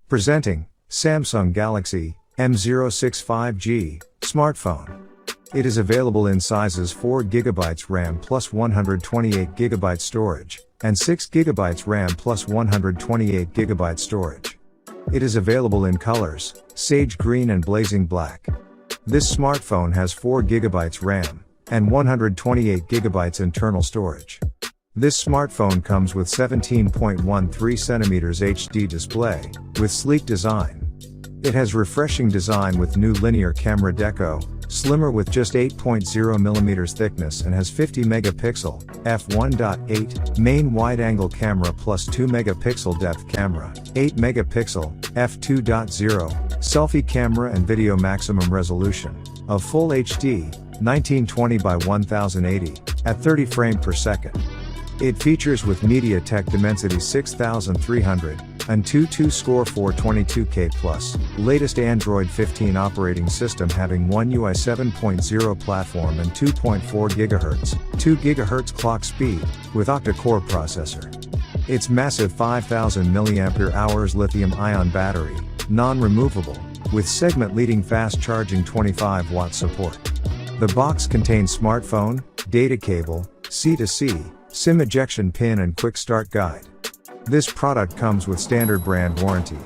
Presenting, Samsung Galaxy M06 5G smartphone. It is available in sizes 4GB RAM plus 128GB storage, and 6GB RAM plus 128GB storage. It is available in colors, sage green and blazing black. This smartphone has 4GB RAM, and 128GB internal storage. This smartphone comes with 17.13cm HD display, with sleek design. It has refreshing design with new linear camera deco, slimmer with just 8.0mm thickness and has 50MP f1.8 main wide-angle camera plus 2MP depth camera, 8MP f2.0 selfie camera and video maximum resolution of Full HD 1920 by 1080 at 30 frames per second. It features with MediaTek Dimensity 6300 and Antutu Score 422K+, latest Android 15 operating system having One UI 7.0 platform and 2.4 GHz, 2 GHz clock speed, with octa-core processor. Its massive 5000 mAh lithium-ion battery, non-removable, with segment-leading fast charging 25-watt support. The box contains smartphone, data cable, C2C, SIM ejection pin and quick start guide. This product comes with standard brand warranty.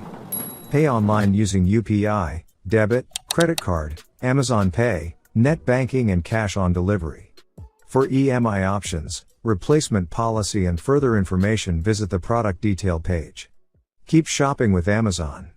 Pay online using UPI, debit, credit card, Amazon Pay, net banking and cash on delivery. For EMI options, replacement policy and further information visit the product detail page. Keep shopping with Amazon.